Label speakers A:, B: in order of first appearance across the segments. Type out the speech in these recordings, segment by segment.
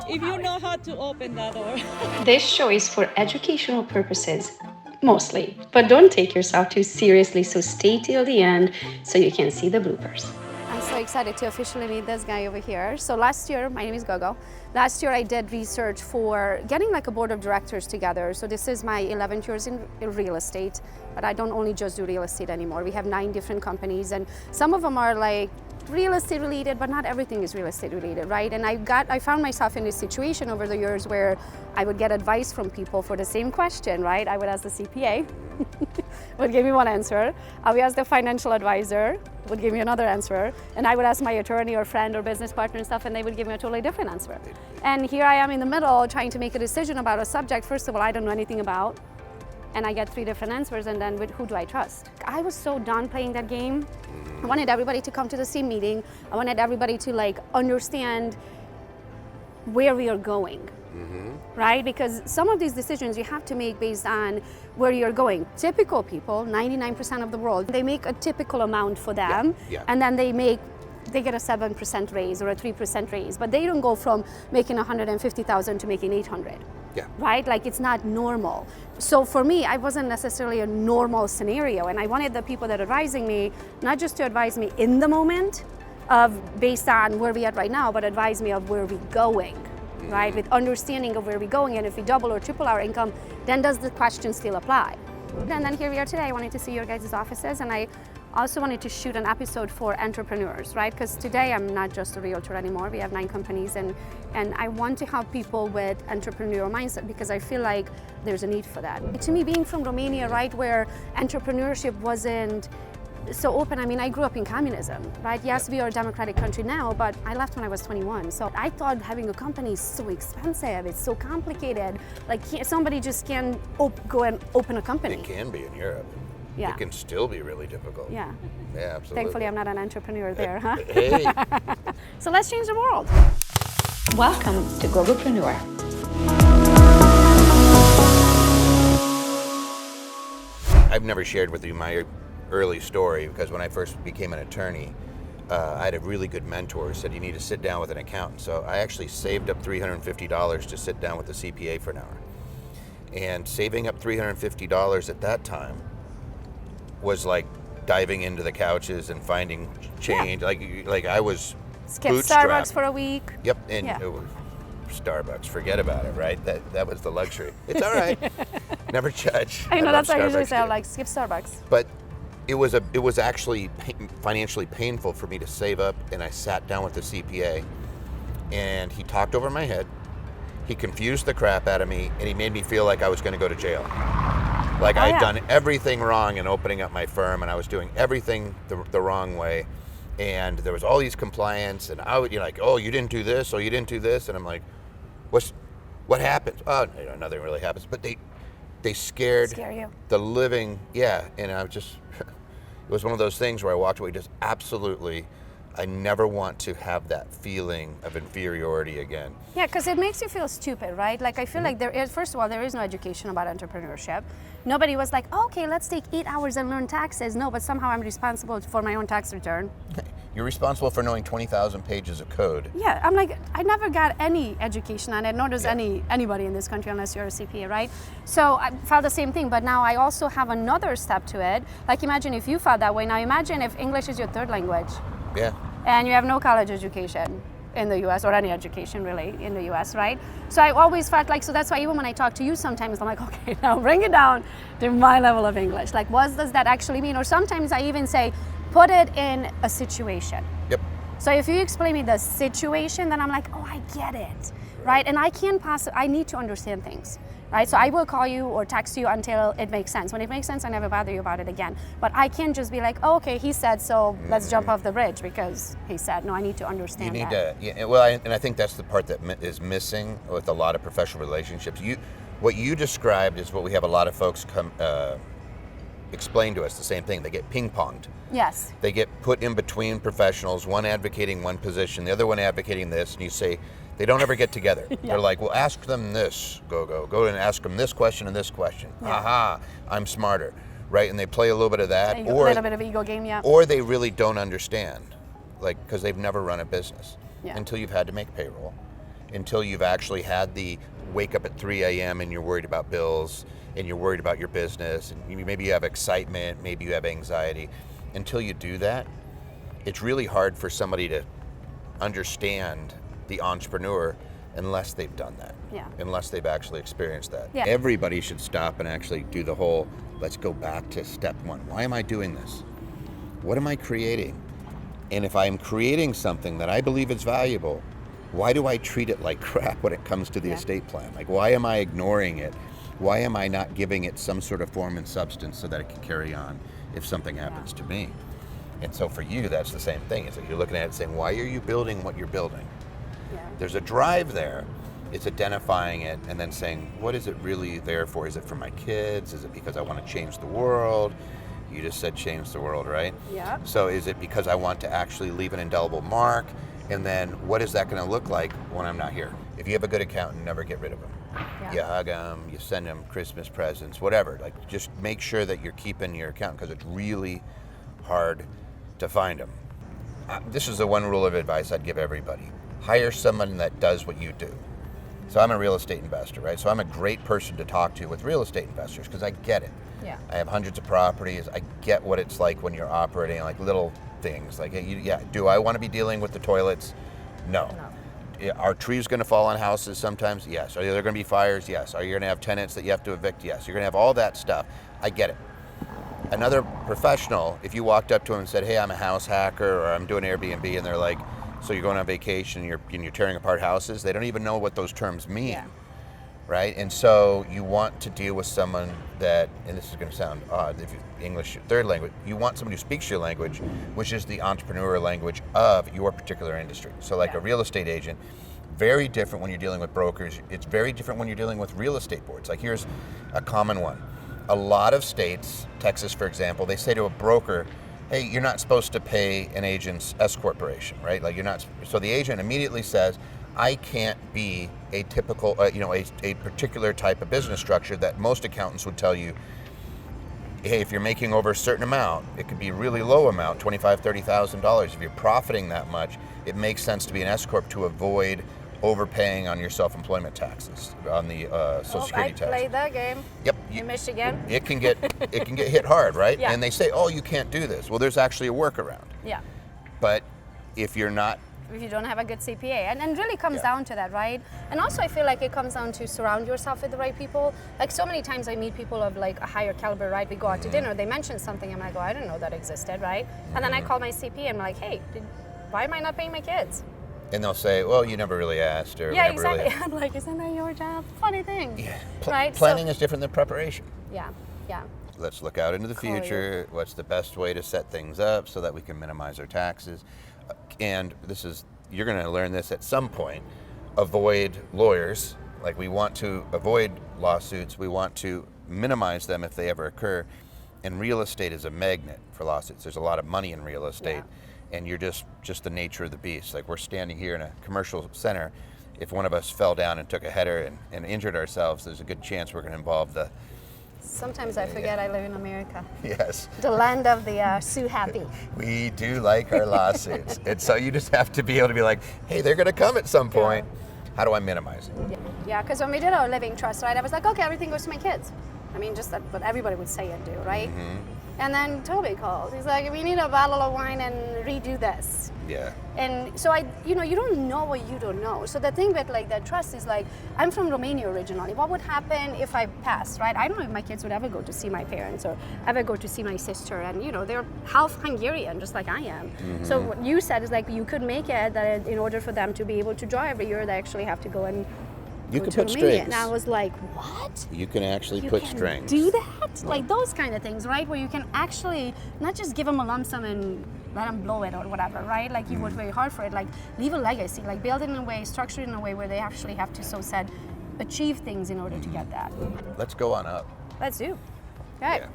A: if you know how to open that door.
B: This show is for educational purposes, mostly. But don't take yourself too seriously, so stay till the end so you can see the bloopers.
C: I'm so excited to officially meet this guy over here. So last year, my name is Gogo. Last year I did research for getting like a board of directors together. So this is my 11th years in real estate, but I don't only just do real estate anymore. We have 9 different companies and some of them are like real estate related, but not everything is real estate related, right? And I found myself in this situation over the years where I would get advice from people for the same question, right? I would ask the CPA, would give me one answer. I would ask the financial advisor, would give me another answer. And I would ask my attorney or friend or business partner and stuff, and they would give me a totally different answer. And here I am in the middle trying to make a decision about a subject, first of all, I don't know anything about. And I get 3 different answers, and then who do I trust? I was so done playing that game. I wanted everybody to come to the same meeting. I wanted everybody to like understand where we are going, right? Because some of these decisions you have to make based on where you're going. Typical people, 99% of the world, they make a typical amount for them, and then they get a 7% raise or a 3% raise, but they don't go from making 150,000 to making 800. Right? Like it's not normal. So for me, I wasn't necessarily a normal scenario, and I wanted the people that are advising me, not just to advise me in the moment of based on where we are right now, but advise me of where we're going, right? With understanding of where we're going, and if we double or triple our income, then does the question still apply? And then here we are today. I wanted to see your guys' offices, and I also wanted to shoot an episode for entrepreneurs, right? Because today I'm not just a realtor anymore. We have 9 companies, and I want to help people with entrepreneurial mindset because I feel like there's a need for that. To me, being from Romania, right, where entrepreneurship wasn't so open. I mean, I grew up in communism, right? Yes, we are a democratic country now, but I left when I was 21. So I thought having a company is so expensive, it's so complicated. Like somebody just can't go and open a company.
D: It can be in Europe.
C: Yeah.
D: It can still be really difficult.
C: Yeah.
D: Yeah, absolutely.
C: Thankfully, I'm not an entrepreneur there, huh?
D: Hey.
C: So let's change the world.
B: Welcome to Gogopreneur.
D: I've never shared with you my early story because when I first became an attorney, I had a really good mentor who said you need to sit down with an accountant. So I actually saved up $350 to sit down with the CPA for an hour. And saving up $350 at that time was like diving into the couches and finding change. Like I was
C: Skip
D: bootstrapped.
C: Starbucks for a week.
D: Yep, and it was Starbucks, forget about it, right? That was the luxury. It's all right. Never judge.
C: I know, that's what I usually say,
D: too.
C: like skip Starbucks.
D: But it was actually financially painful for me to save up, and I sat down with the CPA, and he talked over my head. He confused the crap out of me, and he made me feel like I was going to go to jail. Like I'd done everything wrong in opening up my firm, and I was doing everything the wrong way. And there was all these compliance, and you're like, oh, you didn't do this, oh, you didn't do this, and I'm like, what happened? Oh, nothing really happens. But they scared
C: you.
D: the living, and I just, it was one of those things where I walked away just absolutely, I never want to have that feeling of inferiority again.
C: Yeah, because it makes you feel stupid, right? Like I feel like first of all, there is no education about entrepreneurship. Nobody was like, oh, okay, let's take 8 hours and learn taxes. No, but somehow I'm responsible for my own tax return.
D: You're responsible for knowing 20,000 pages of code.
C: Yeah, I'm like, I never got any education on it, nor does anybody in this country unless you're a CPA, right? So I felt the same thing, but now I also have another step to it. Like imagine if you felt that way. Now imagine if English is your 3rd language.
D: Yeah.
C: And you have no college education in the US, or any education really in the US, right? So I always felt like, so that's why even when I talk to you sometimes, I'm like, okay, now bring it down to my level of English. Like, what does that actually mean? Or sometimes I even say, put it in a situation.
D: Yep.
C: So if you explain me the situation, then I'm like, oh, I get it, right? And I need to understand things. Right, so I will call you or text you until it makes sense. When it makes sense, I never bother you about it again. But I can't just be like, oh, okay, he said, so let's jump off the bridge because he said. No, I need to understand
D: You need
C: that.
D: to, and I think that's the part that is missing with a lot of professional relationships. What you described is what we have a lot of folks explain to us the same thing. They get ping-ponged.
C: Yes.
D: They get put in between professionals, one advocating one position, the other one advocating this, and you say, they don't ever get together. They're like, well, ask them this, Go and ask them this question and this question. Aha, I'm smarter, right? And they play a little bit of that.
C: Or a little bit of ego game,
D: Or they really don't understand, like, because they've never run a business until you've had to make payroll, until you've actually had the wake up at 3 a.m. and you're worried about bills and you're worried about your business and maybe you have excitement, maybe you have anxiety. Until you do that, it's really hard for somebody to understand the entrepreneur unless they've done that, unless they've actually experienced that.
C: Yeah.
D: Everybody should stop and actually do the whole, let's go back to step one. Why am I doing this? What am I creating? And if I'm creating something that I believe is valuable, why do I treat it like crap when it comes to the estate plan? Like, why am I ignoring it? Why am I not giving it some sort of form and substance so that it can carry on if something happens to me? And so for you, that's the same thing. It's like you're looking at it saying, why are you building what you're building? There's a drive there. It's identifying it and then saying, what is it really there for? Is it for my kids? Is it because I want to change the world? You just said change the world, right?
C: Yeah.
D: So is it because I want to actually leave an indelible mark? And then what is that going to look like when I'm not here? If you have a good accountant, never get rid of them. You hug them, you send them Christmas presents, whatever. Like, just make sure that you're keeping your accountant, because it's really hard to find them. This is the one rule of advice I'd give everybody. Hire someone that does what you do. So I'm a real estate investor, right? So I'm a great person to talk to with real estate investors because I get it.
C: Yeah.
D: I have hundreds of properties. I get what it's like when you're operating, like little things. Like, do I want to be dealing with the toilets? No. Are trees going to fall on houses sometimes? Yes. Are there going to be fires? Yes. Are you going to have tenants that you have to evict? Yes. You're going to have all that stuff. I get it. Another professional, if you walked up to him and said, hey, I'm a house hacker, or I'm doing Airbnb, and they're like, so you're going on vacation and you're tearing apart houses, they don't even know what those terms mean, right? And so you want to deal with someone that, and this is going to sound odd, if English your third language, you want someone who speaks your language, which is the entrepreneurial language of your particular industry. So like a real estate agent, very different when you're dealing with brokers. It's very different when you're dealing with real estate boards. Like, here's a common one. A lot of states, Texas for example, they say to a broker, hey, you're not supposed to pay an agent's S corporation, right? Like, you're not. So the agent immediately says, I can't be a typical, a particular type of business structure that most accountants would tell you, hey, if you're making over a certain amount, it could be a really low amount, $25,000, $30,000. If you're profiting that much, it makes sense to be an S corp to avoid overpaying on your self-employment taxes, on the Social Security tax.
C: I played that game.
D: Yep.
C: In Michigan.
D: It can get hit hard, right?
C: Yeah.
D: And they say, oh, you can't do this. Well, there's actually a workaround.
C: Yeah.
D: But if you
C: don't have a good CPA, and really comes down to that, right? And also I feel like it comes down to surround yourself with the right people. Like, so many times I meet people of like a higher caliber, right? We go out to dinner, they mention something, I'm like, oh, I didn't know that existed, right? And then I call my CPA and I'm like, hey, why am I not paying my kids?
D: And they'll say, well, you never really asked, or
C: yeah,
D: we never
C: exactly.
D: really.
C: I'm like, isn't that your job? Funny thing.
D: Yeah.
C: Right?
D: Planning is different than preparation.
C: Yeah.
D: Let's look out into the future. What's the best way to set things up so that we can minimize our taxes? And you're going to learn this at some point. Avoid lawyers. Like, we want to avoid lawsuits. We want to minimize them if they ever occur. And real estate is a magnet for lawsuits. There's a lot of money in real estate. And you're just the nature of the beast. Like, we're standing here in a commercial center. If one of us fell down and took a header and injured ourselves, there's a good chance we're going to involve the...
C: Sometimes I forget I live in America.
D: Yes.
C: The land of the sue happy.
D: We do like our lawsuits. And so you just have to be able to be like, hey, they're going to come at some point. How do I minimize it?
C: Yeah, because when we did our living trust, right, I was like, okay, everything goes to my kids. I mean, just what everybody would say and do, right?
D: Mm-hmm.
C: And then Toby calls. He's like, we need a bottle of wine and redo this.
D: Yeah.
C: And so you don't know what you don't know. So the thing with like that trust is like, I'm from Romania originally. What would happen if I passed, right? I don't know if my kids would ever go to see my parents or ever go to see my sister. And they're half Hungarian, just like I am. Mm-hmm. So what you said is like, you could make it that in order for them to be able to draw every year, they actually have to go and
D: you can put strings.
C: And I was like, what?
D: You can actually put strings.
C: Do that? Like those kind of things, right? Where you can actually not just give them a lump sum and let them blow it or whatever, right? Like you work very hard for it. Like leave a legacy, like build it in a way, structure it in a way where they actually have to, so said, achieve things in order to get that.
D: Let's go on up.
C: Let's do. Okay.
D: Yeah.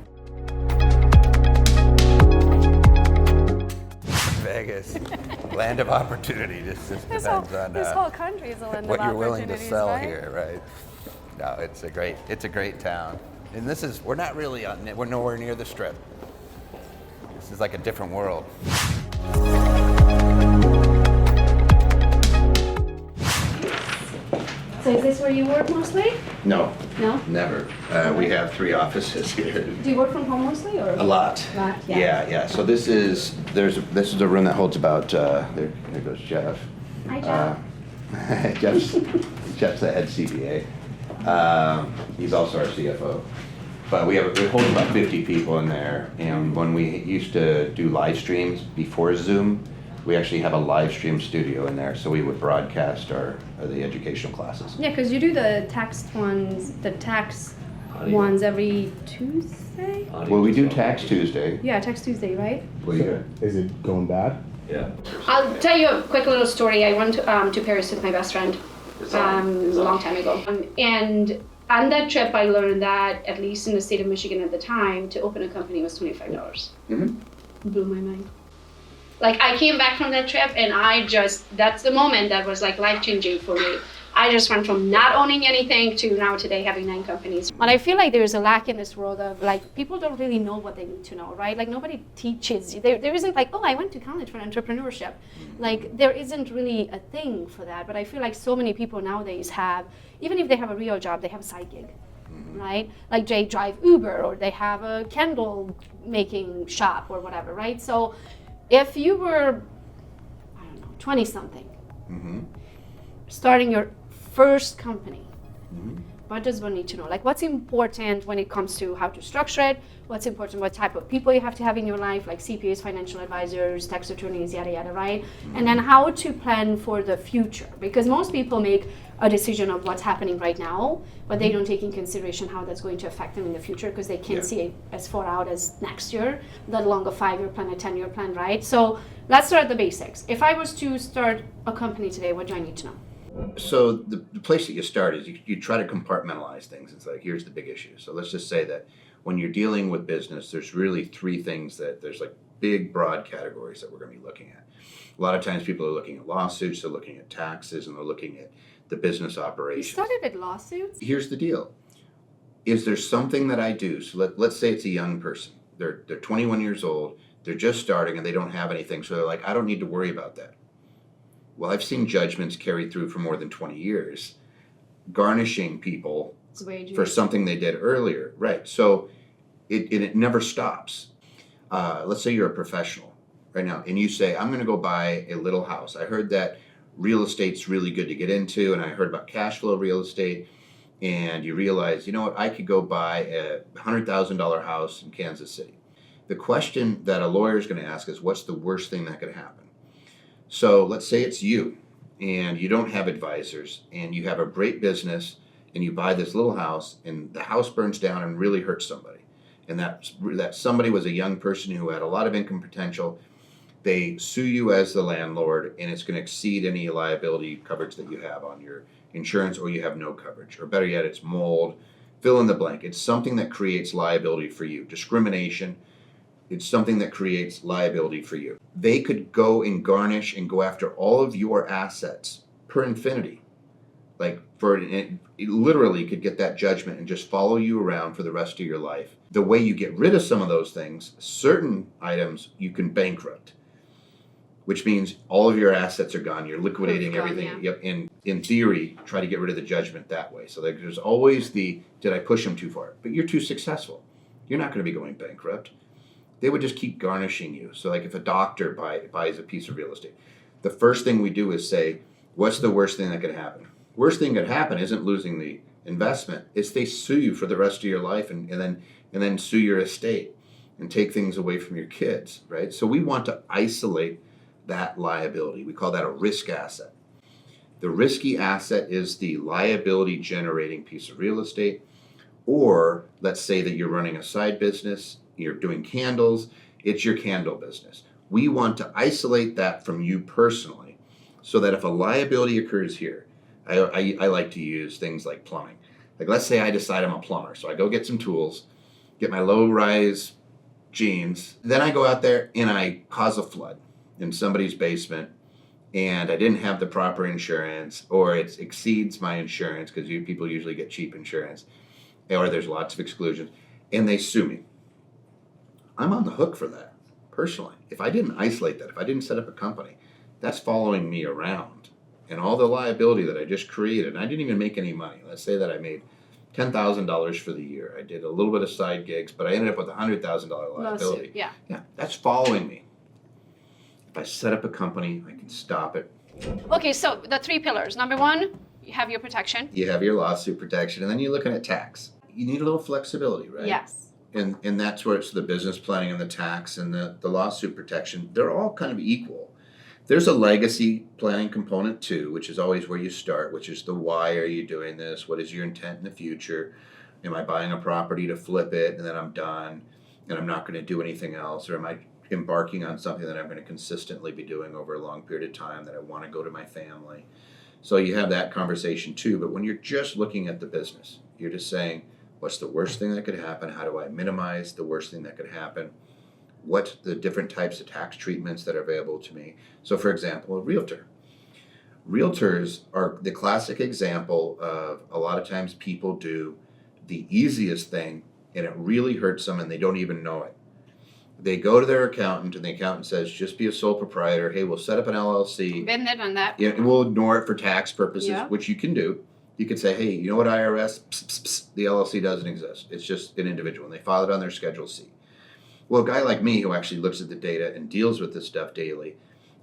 D: Vegas, land of opportunity. Just depends on
C: this whole country is a land
D: what
C: of
D: you're willing to sell
C: right?
D: here, right? No, it's a great town, and we're not really we're nowhere near the Strip. This is like a different world.
C: So is this where you work mostly?
D: No,
C: No?
D: never. We have 3 offices here.
C: Do you work from home mostly or?
D: A lot. Yeah. So this is a room that holds about there goes Jeff.
C: Hi, Jeff.
D: Jeff's the head CPA. He's also our CFO. But it holds about 50 people in there. And when we used to do live streams before Zoom, we actually have a live stream studio in there, so we would broadcast the educational classes.
C: Yeah, because you do the tax ones every Tuesday?
D: Well, we do Tax Tuesday.
C: Yeah, Tax Tuesday, right?
E: Is it going bad?
F: Yeah.
C: I'll tell you a quick little story. I went to Paris with my best friend a long time ago. And on that trip, I learned that, at least in the state of Michigan at the time, to open a company was $25.
D: Mm-hmm.
C: Blew my mind. Like, I came back from that trip and that's the moment that was like life-changing for me. I just went from not owning anything to now today having 9 companies. But I feel like there's a lack in this world of like, people don't really know what they need to know, right? Like nobody teaches you. There isn't like, oh, I went to college for entrepreneurship. Like there isn't really a thing for that. But I feel like so many people nowadays have, even if they have a real job, they have a side gig, right? Like they drive Uber or they have a candle making shop or whatever, right? So if you were, I don't know, 20 something, starting your first company, what does one need to know? Like what's important when it comes to how to structure it? What's important, what type of people you have to have in your life, like CPAs, financial advisors, tax attorneys, yada, yada, right? And then how to plan for the future. Because most people make a decision of what's happening right now, but they don't take in consideration how that's going to affect them in the future because they can't see it as far out as next year, let alone a 5-year plan, a 10-year plan, right? So let's start at the basics. If I was to start a company today, what do I need to know?
D: So the place that you start is you try to compartmentalize things. It's like, here's the big issue. So let's just say that when you're dealing with business, there's really 3 things there's like big, broad categories that we're going to be looking at. A lot of times people are looking at lawsuits, they're looking at taxes, and they're looking at the business operations.
C: You started at lawsuits?
D: Here's the deal. Is there something that I do? So let's say it's a young person. They're 21 years old, they're just starting, and they don't have anything. So they're like, I don't need to worry about that. Well, I've seen judgments carried through for more than 20 years, garnishing people for something they did earlier. Right. So it never stops. Let's say you're a professional right now, and you say, I'm going to go buy a little house. I heard that real estate's really good to get into, and I heard about cash flow real estate, and you realize, you know what, I could go buy a $100,000 house in Kansas City. The question that a lawyer is going to ask is, what's the worst thing that could happen? So let's say it's you, and you don't have advisors, and you have a great business, and you buy this little house, and the house burns down and really hurts somebody. And that somebody was a young person who had a lot of income potential. They sue you as the landlord, and it's going to exceed any liability coverage that you have on your insurance, or you have no coverage. Or better yet, it's mold, fill in the blank. It's something that creates liability for you. Discrimination, it's something that creates liability for you. They could go and garnish and go after all of your assets per infinity. Like it literally could get that judgment and just follow you around for the rest of your life. The way you get rid of some of those things, certain items you can bankrupt, which means all of your assets are gone. You're liquidating everything.
C: Yeah.
D: Yep. And in theory, try to get rid of the judgment that way. So there's always did I push them too far? But you're too successful. You're not going to be going bankrupt. They would just keep garnishing you. So like if a doctor buys a piece of real estate, the first thing we do is say, what's the worst thing that could happen? Worst thing that could happen isn't losing the investment. It's they sue you for the rest of your life and then sue your estate and take things away from your kids, right? So we want to isolate that liability. We call that a risk asset. The risky asset is the liability generating piece of real estate. Or let's say that you're running a side business, you're doing candles, it's your candle business. We want to isolate that from you personally so that if a liability occurs here, I like to use things like plumbing. Like let's say I decide I'm a plumber. So I go get some tools, get my low-rise jeans, then I go out there and I cause a flood in somebody's basement and I didn't have the proper insurance, or it exceeds my insurance because people usually get cheap insurance, or there's lots of exclusions, and they sue me. I'm on the hook for that, personally. If I didn't isolate that, if I didn't set up a company, that's following me around and all the liability that I just created, and I didn't even make any money. Let's say that I made $10,000 for the year. I did a little bit of side gigs, but I ended up with a $100,000 liability.
C: Lawsuit, yeah.
D: Yeah, that's following me. If I set up a company, I can stop it.
C: Okay, so the 3 pillars. Number 1, you have your protection.
D: You have your lawsuit protection, and then you're looking at tax. You need a little flexibility, right?
C: Yes.
D: And that's where it's the business planning and the tax and the lawsuit protection. They're all kind of equal. There's a legacy planning component too, which is always where you start, which is the why are you doing this? What is your intent in the future? Am I buying a property to flip it and then I'm done and I'm not going to do anything else? Or am I embarking on something that I'm going to consistently be doing over a long period of time that I want to go to my family? So you have that conversation too. But when you're just looking at the business, you're just saying, what's the worst thing that could happen? How do I minimize the worst thing that could happen? What's the different types of tax treatments that are available to me? So for example, a realtor. Realtors are the classic example of a lot of times people do the easiest thing and it really hurts them and they don't even know it. They go to their accountant and the accountant says, just be a sole proprietor. Hey, we'll set up an LLC.
C: Been there, done that.
D: Yeah, and we'll ignore it for tax purposes,
C: Yeah.
D: which you can do. You could say, hey, you know what, IRS? Psst, psst, psst, the LLC doesn't exist. It's just an individual and they file it on their Schedule C. Well, a guy like me who actually looks at the data and deals with this stuff daily,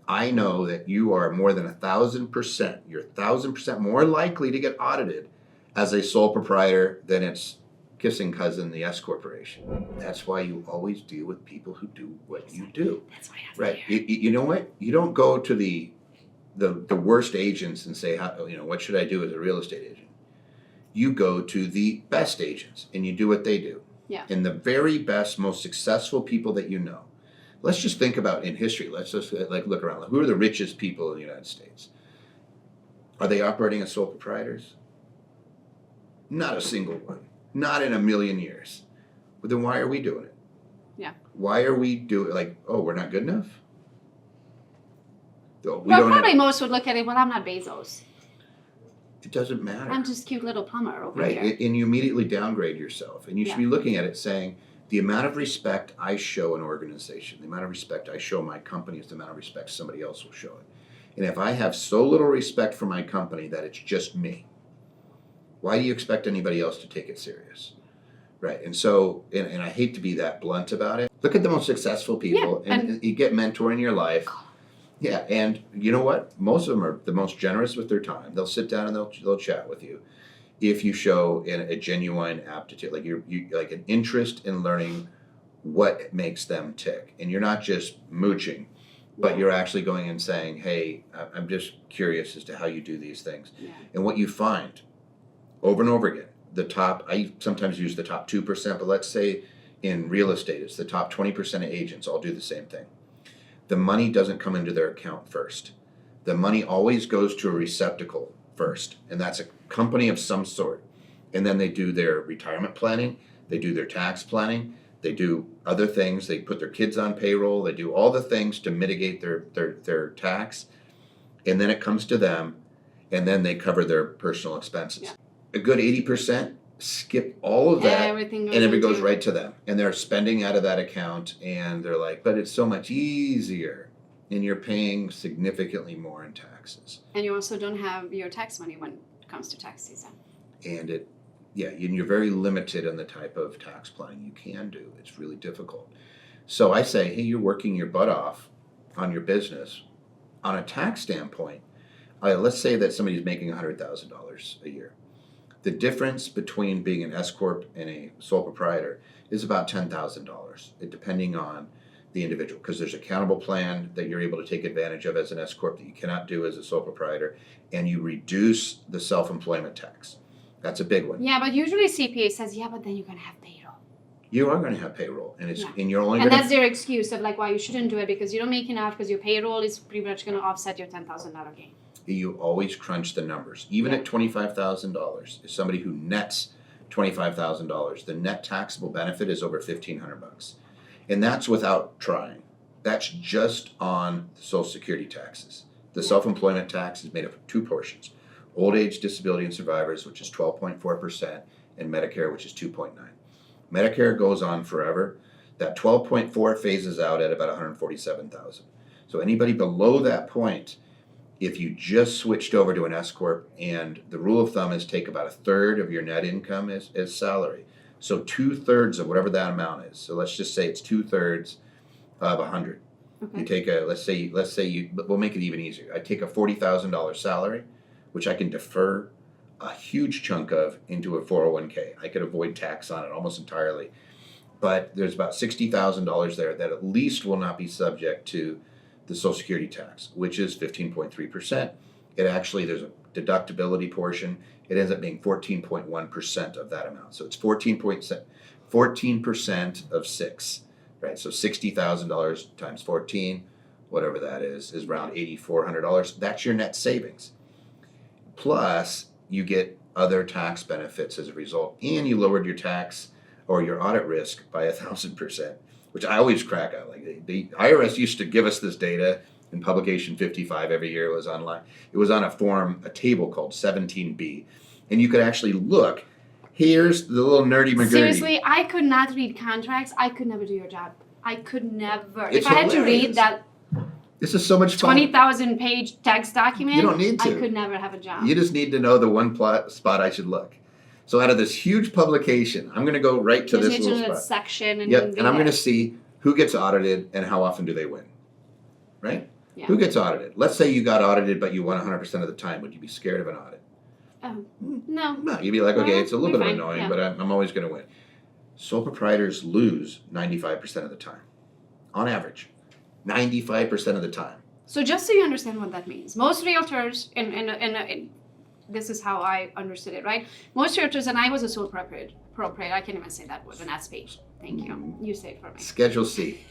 D: I know that you are more than 1,000%. You're 1,000% more likely to get audited as a sole proprietor than its kissing cousin, the S corporation. That's why you always deal with people who do what you do.
C: That's why I have
D: Right? You know what? You don't go to the worst agents and say, how, what should I do as a real estate agent? You go to the best agents and you do what they do.
C: Yeah.
D: And the very best, most successful people that you know. Let's just think about in history. Let's just look around. Who are the richest people in the United States? Are they operating as sole proprietors? Not a single one. Not in a million years. Well, then why are we doing it?
C: Yeah.
D: Why are we doing we're not good enough?
C: Probably most would look at it, well, I'm not Bezos.
D: It doesn't matter.
C: I'm just cute little plumber over
D: Right,
C: here.
D: and you immediately downgrade yourself. And you should be looking at it saying, the amount of respect I show an organization, the amount of respect I show my company is the amount of respect somebody else will show it. And if I have so little respect for my company that it's just me, why do you expect anybody else to take it serious? Right, and so, and I hate to be that blunt about it. Look at the most successful people, and you get mentor in your life. Yeah, and you know what? Most of them are the most generous with their time. They'll sit down and they'll chat with you if you show a genuine aptitude, like you like an interest in learning what makes them tick, and you're not just mooching, but you're actually going and saying, "Hey, I'm just curious as to how you do these things," and what you find over and over again. I sometimes use the top 2%, but let's say in real estate, it's the top 20% of agents all do the same thing. The money doesn't come into their account first. The money always goes to a receptacle first, and that's a company of some sort. And then they do their retirement planning, they do their tax planning, they do other things, they put their kids on payroll, they do all the things to mitigate their tax, and then it comes to them, and then they cover their personal expenses. Yeah. A good 80% skip all of that, and it goes right to them. And they're spending out of that account, and they're like, but it's so much easier, and you're paying significantly more in taxes.
C: And you also don't have your tax money when it comes to tax season.
D: And you're very limited on the type of tax planning you can do. It's really difficult. So I say, hey, you're working your butt off on your business. On a tax standpoint, let's say that somebody's making $100,000 a year. The difference between being an S corp and a sole proprietor is about $10,000, depending on the individual, because there's a accountable plan that you're able to take advantage of as an S corp that you cannot do as a sole proprietor, and you reduce the self-employment tax. That's a big one.
C: Yeah, but usually CPA says, but then you're going to have payroll.
D: You are going to have payroll, and you're only.
C: And that's their excuse of why you shouldn't do it, because you don't make enough, because your payroll is pretty much going to offset your $10,000 gain.
D: You always crunch the numbers. Even at $25,000, if somebody who nets $25,000, the net taxable benefit is over $1,500, and that's without trying. That's just on the Social Security taxes. The self-employment tax is made up of 2 portions: old age, disability, and survivors, which is 12.4%, and Medicare, which is 2.9%. Medicare goes on forever. That 12.4 phases out at about $147,000. So anybody below that point if you just switched over to an S corp, and the rule of thumb is take about 1/3 of your net income as salary. So 2/3 of whatever that amount is. So let's just say it's 2/3 of 100.
C: Okay.
D: You take let's say you, but we'll make it even easier. I take a $40,000 salary, which I can defer a huge chunk of into a 401k. I could avoid tax on it almost entirely. But there's about $60,000 there that at least will not be subject to the Social Security tax, which is 15.3%. It actually, there's a deductibility portion. It ends up being 14.1% of that amount. So it's 14% of 6, right? So $60,000 times 14, whatever that is around $8,400. That's your net savings. Plus, you get other tax benefits as a result, and you lowered your tax or your audit risk by 1,000%, which I always crack out. Like the IRS used to give us this data in publication 55 every year. It was online. It was on a table called 17B, and you could actually look. Here's the little nerdy McGurdy.
C: Seriously, I could not read contracts. I could never do your job. I could never.
D: It's
C: if I had to
D: hilarious.
C: read that
D: This is so much fun.
C: 20,000 page text document,
D: You don't need to.
C: I could never have a job.
D: You just need to know the one spot I should look. So out of this huge publication, I'm going to go right to
C: You
D: this
C: just need
D: little
C: to know that
D: spot.
C: section and
D: Yep,
C: read
D: and I'm going to
C: it.
D: see who gets audited and how often do they win. Right?
C: Yeah.
D: Who gets audited? Let's say you got audited, but you won 100% of the time. Would you be scared of an audit?
C: Oh, no.
D: No, you'd be like, okay, it's a little
C: We're
D: bit of
C: fine,
D: annoying,
C: yeah.
D: but I'm always going to win. Sole proprietors lose 95% of the time, on average. 95% of the time.
C: So just so you understand what that means, most realtors, and this is how I understood it, right? Most realtors, and I was a sole proprietor, I can't even say that word, an SP. Thank you. You say it for me.
D: Schedule C.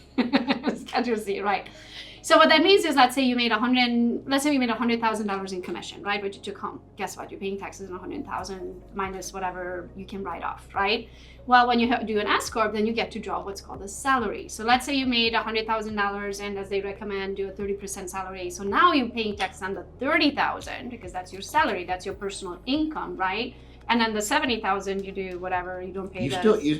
C: Schedule C, right? So what that means is, let's say you made $100,000 in commission, right? Which you took home. Guess what? You're paying taxes on $100,000 minus whatever you can write off, right? Well, when you do an S corp, then you get to draw what's called a salary. So let's say you made $100,000, and as they recommend, do a 30% salary. So now you're paying tax on the $30,000 because that's your salary, that's your personal income, right? And then the $70,000, you do whatever, you don't pay.
D: You still
C: you're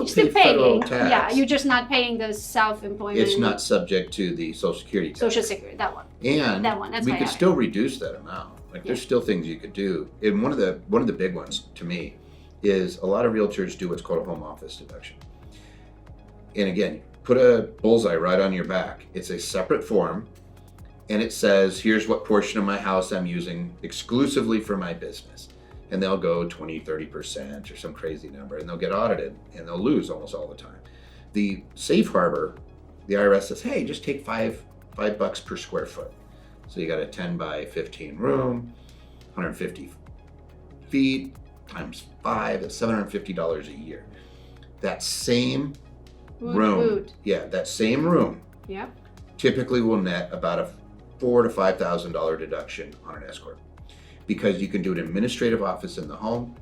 D: pay federal
C: paying.
D: tax.
C: Yeah, you're just not paying the self-employment.
D: It's not subject to the Social Security tax.
C: Social Security, that one.
D: And
C: That one, that's
D: we
C: why I
D: could
C: have
D: still reduce that amount. Like there's still things you could do. And one of the big ones to me is a lot of realtors do what's called a home office deduction. And again, put a bullseye right on your back. It's a separate form, and it says, here's what portion of my house I'm using exclusively for my business. And they'll go 20, 30% or some crazy number, and they'll get audited, and they'll lose almost all the time. The safe harbor, the IRS says, hey, just take $5 per square foot. So you got a 10 by 15 room, 150 feet times 5, that's $750 a year. That same room, that same room
C: Yep.
D: typically will net about a $4,000 to $5,000 deduction on an S corp, because you can do an administrative office in the home.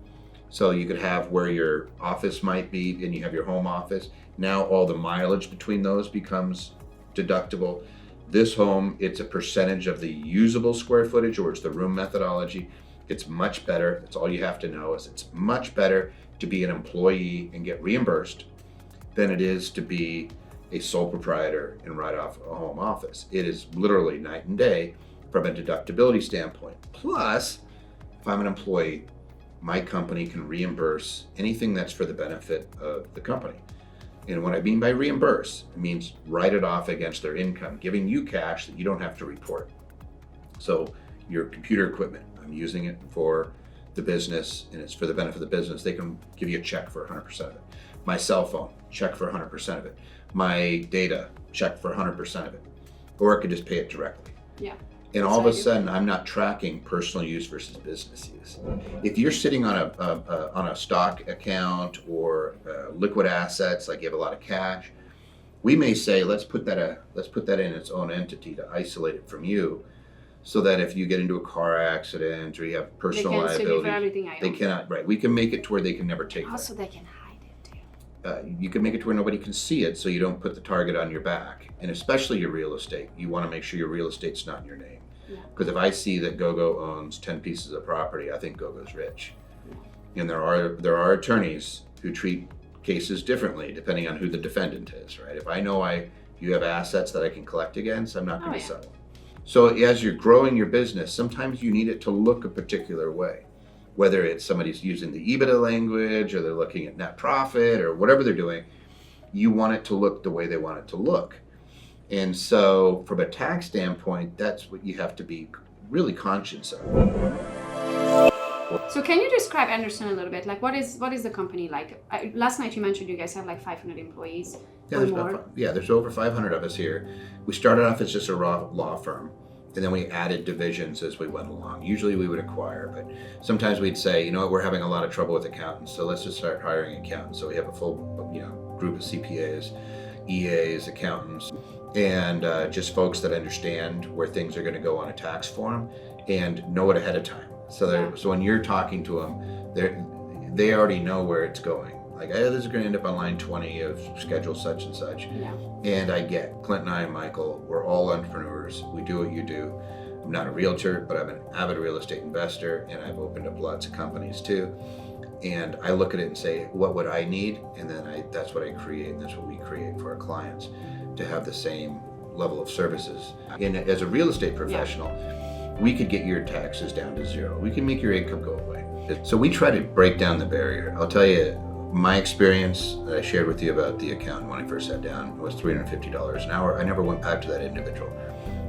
D: So you could have where your office might be, and you have your home office. Now all the mileage between those becomes deductible. This home, it's a percentage of the usable square footage, or it's the room methodology. It's much better. That's all you have to know, is it's much better to be an employee and get reimbursed than it is to be a sole proprietor and write off a home office. It is literally night and day from a deductibility standpoint. Plus, if I'm an employee, my company can reimburse anything that's for the benefit of the company. And what I mean by reimburse, it means write it off against their income, giving you cash that you don't have to report. So your computer equipment, I'm using it for the business and it's for the benefit of the business. They can give you a check for 100% of it. My cell phone, check for 100% of it. My data, check for 100% of it. Or I could just pay it directly.
C: Yeah.
D: And all of a sudden, I'm not tracking personal use versus business use. If you're sitting on a stock account or liquid assets, like you have a lot of cash, we may say, let's put that in its own entity to isolate it from you, so that if you get into a car accident or you have personal
C: They can't sue you for
D: liability,
C: everything I
D: they
C: own.
D: cannot. Right? We can make it to where they can never take that.
C: Also, they can hide it too.
D: You can make it to where nobody can see it, so you don't put the target on your back. And especially your real estate, you want to make sure your real estate's not in your name. Because if I see that Gogo owns 10 pieces of property, I think Gogo's rich. And there are attorneys who treat cases differently depending on who the defendant is, right? If I know you have assets that I can collect against, I'm not going to settle. So as you're growing your business, sometimes you need it to look a particular way. Whether it's somebody's using the EBITDA language or they're looking at net profit or whatever they're doing, you want it to look the way they want it to look. And so from a tax standpoint, that's what you have to be really conscious of.
C: So can you describe Anderson a little bit? Like what is the company like? Last night you mentioned you guys have like 500 employees or more.
D: There's over 500 of us here. We started off as just a raw law firm, and then we added divisions as we went along. Usually we would acquire, but sometimes we'd say, you know what, we're having a lot of trouble with accountants, so let's just start hiring accountants. So we have a full group of CPAs, EAs, accountants, and just folks that understand where things are going to go on a tax form and know it ahead of time. So when you're talking to them, they already know where it's going. Like, this is going to end up on line 20 of schedule such and such. Yeah. And I get Clint and I and Michael, we're all entrepreneurs. We do what you do. I'm not a realtor, but I'm an avid real estate investor, and I've opened up lots of companies too. And I look at it and say, what would I need? And then that's what I create, and that's what we create for our clients to have the same level of services. And as a real estate professional, we could get your taxes down to zero. We can make your income go away. So we try to break down the barrier. I'll tell you, my experience that I shared with you about the accountant when I first sat down was $350 an hour. I never went back to that individual.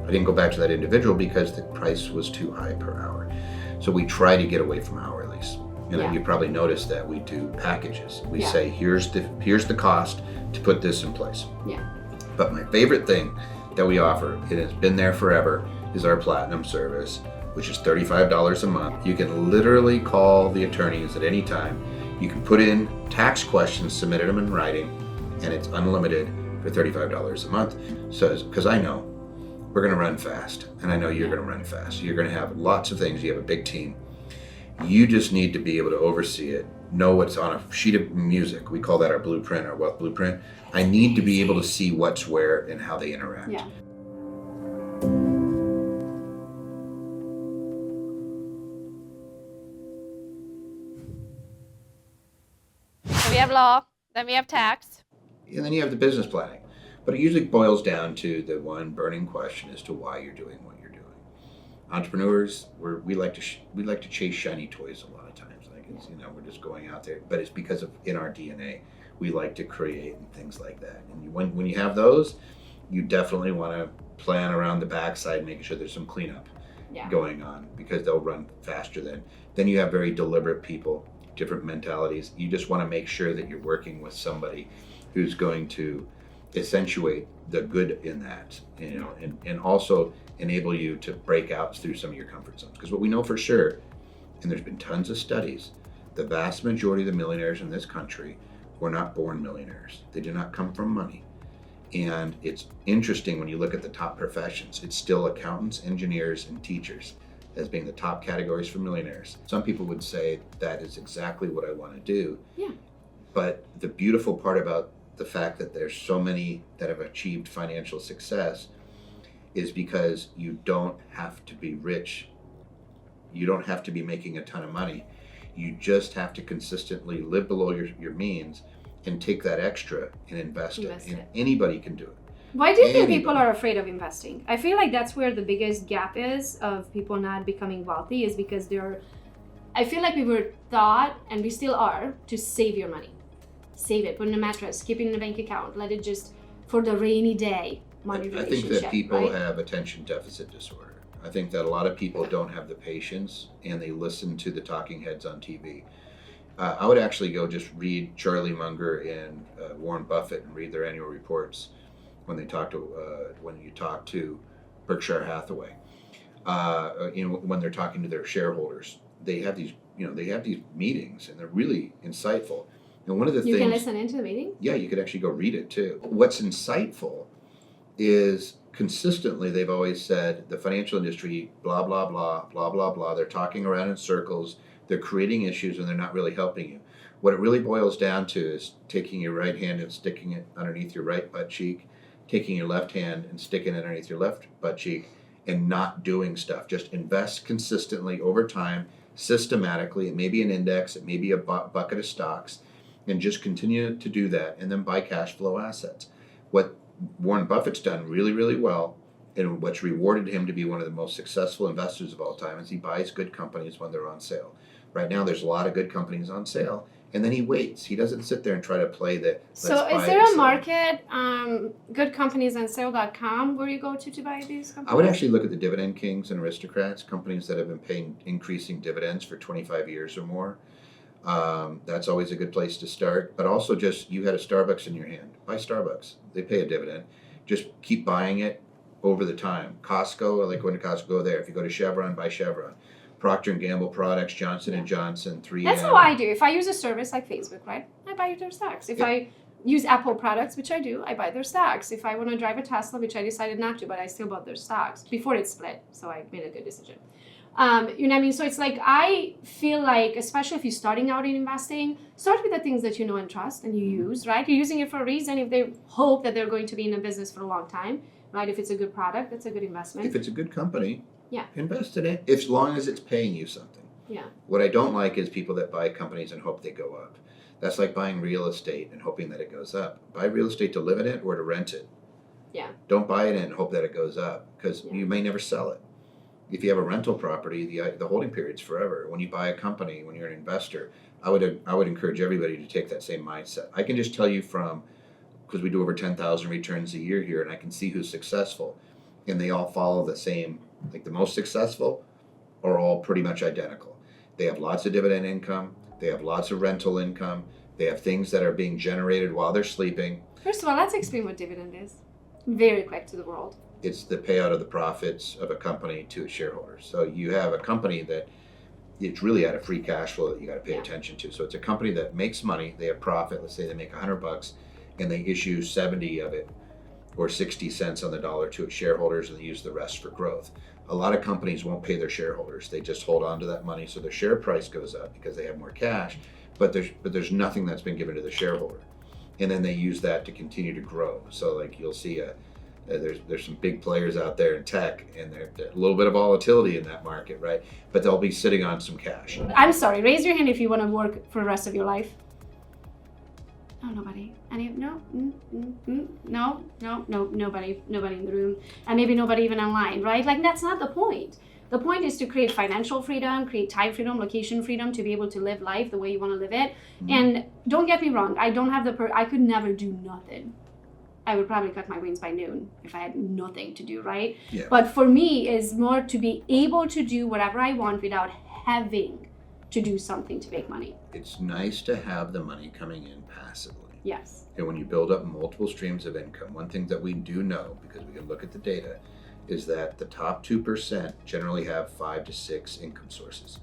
D: I didn't go back to that individual because the price was too high per hour. So we try to get away from hourlies. And you probably noticed that we do packages. We say, here's the cost to put this in place. Yeah. But my favorite thing that we offer, it has been there forever, is our platinum service, which is $35 a month. You can literally call the attorneys at any time. You can put in tax questions, submit them in writing, and it's unlimited for $35 a month. So, because I know we're going to run fast, and I know you're going to run fast. You're going to have lots of things. You have a big team. You just need to be able to oversee it, know what's on a sheet of music. We call that our blueprint, our wealth blueprint. I need to be able to see what's where and how they interact. Yeah.
C: So we have law, then we have tax.
D: And then you have the business planning. But it usually boils down to the one burning question as to why you're doing what you're doing. Entrepreneurs, we like to chase shiny toys a lot of times. Like it's, we're just going out there, but it's because of in our DNA. We like to create and things like that. And when you have those, you definitely want to plan around the backside, making sure there's some cleanup going on, because they'll run faster then you have very deliberate people, different mentalities. You just want to make sure that you're working with somebody who's going to accentuate the good in that, and also enable you to break out through some of your comfort zones. Because what we know for sure, and there's been tons of studies, the vast majority of the millionaires in this country were not born millionaires. They did not come from money. And it's interesting when you look at the top professions, it's still accountants, engineers, and teachers as being the top categories for millionaires. Some people would say that is exactly what I want to do. Yeah. But the beautiful part about the fact that there's so many that have achieved financial success is because you don't have to be rich. You don't have to be making a ton of money. You just have to consistently live below your means and take that extra and invest it. And anybody can do it.
C: Why do you think people are afraid of investing? I feel like that's where the biggest gap is of people not becoming wealthy, is because I feel like we were taught, and we still are, to save your money. Save it, put it in a mattress, keep it in a bank account, let it just, for the rainy day, money relationship.
D: I think that people have attention deficit disorder. I think that a lot of people don't have the patience, and they listen to the talking heads on TV. I would actually go just read Charlie Munger and Warren Buffett and read their annual reports when you talk to Berkshire Hathaway. When they're talking to their shareholders, they have these meetings, and they're really insightful. And one of the things,
C: you can listen into the meeting?
D: Yeah, you could actually go read it too. What's insightful is consistently they've always said the financial industry, blah, blah, blah, blah, blah, blah. They're talking around in circles. They're creating issues, and they're not really helping you. What it really boils down to is taking your right hand and sticking it underneath your right butt cheek, taking your left hand and sticking it underneath your left butt cheek, and not doing stuff. Just invest consistently over time, systematically. It may be an index, it may be a bucket of stocks, and just continue to do that, and then buy cash flow assets. What Warren Buffett's done really, really well And what's rewarded him to be one of the most successful investors of all time is he buys good companies when they're on sale. Right now, there's a lot of good companies on sale, and then he waits. He doesn't sit there and try to play the.
C: So is there a market, goodcompaniesonsale.com, where you go to buy these companies?
D: I would actually look at the dividend kings and aristocrats, companies that have been paying increasing dividends for 25 years or more. That's always a good place to start. But also just, you had a Starbucks in your hand. Buy Starbucks. They pay a dividend. Just keep buying it over the time. Costco, I like going to Costco, go there. If you go to Chevron, buy Chevron. Procter & Gamble products, Johnson & Johnson, 3M.
C: That's how I do. If I use a service like Facebook, right, I buy their stocks. If I use Apple products, which I do, I buy their stocks. If I want to drive a Tesla, which I decided not to, but I still bought their stocks before it split, so I made a good decision. You know what I mean? So it's like, I feel like, especially if you're starting out in investing, start with the things that you know and trust and you use, right? You're using it for a reason. If they hope that they're going to be in a business for a long time, right? If it's a good product, that's a good investment.
D: If it's a good company,
C: yeah,
D: invest in it, as long as it's paying you something.
C: Yeah.
D: What I don't like is people that buy companies and hope they go up. That's like buying real estate and hoping that it goes up. Buy real estate to live in it or to rent it.
C: Yeah.
D: Don't buy it and hope that it goes up, because you may never sell it. If you have a rental property, the holding period's forever. When you buy a company, when you're an investor, I would encourage everybody to take that same mindset. I can just tell you because we do over 10,000 returns a year here, and I can see who's successful, and they all follow the same. Like the most successful are all pretty much identical. They have lots of dividend income. They have lots of rental income. They have things that are being generated while they're sleeping.
C: First of all, let's explain what dividend is. Very quick to the world.
D: It's the payout of the profits of a company to its shareholders. So you have a company that it's really out of free cash flow that you got to pay attention to. So it's a company that makes money. They have profit. Let's say they make $100 and they issue 70 of it or 60 cents on the dollar to its shareholders, and they use the rest for growth. A lot of companies won't pay their shareholders. They just hold on to that money, so their share price goes up because they have more cash, but there's nothing that's been given to the shareholder. And then they use that to continue to grow. So like you'll see there's some big players out there in tech, and there's a little bit of volatility in that market, right? But they'll be sitting on some cash.
C: I'm sorry, raise your hand if you want to work for the rest of your life. Oh, nobody. No, nobody in the room, and maybe nobody even online, right? Like, that's not the point. The point is to create financial freedom, create time freedom, location freedom, to be able to live life the way you want to live it. Mm-hmm. And don't get me wrong, I don't have I could never do nothing. I would probably cut my wings by noon if I had nothing to do, right? Yeah. But for me, is more to be able to do whatever I want without having to do something to make money.
D: It's nice to have the money coming in passively.
C: Yes.
D: And when you build up multiple streams of income, one thing that we do know, because we can look at the data, is that the top 2% generally have 5 to 6 income sources.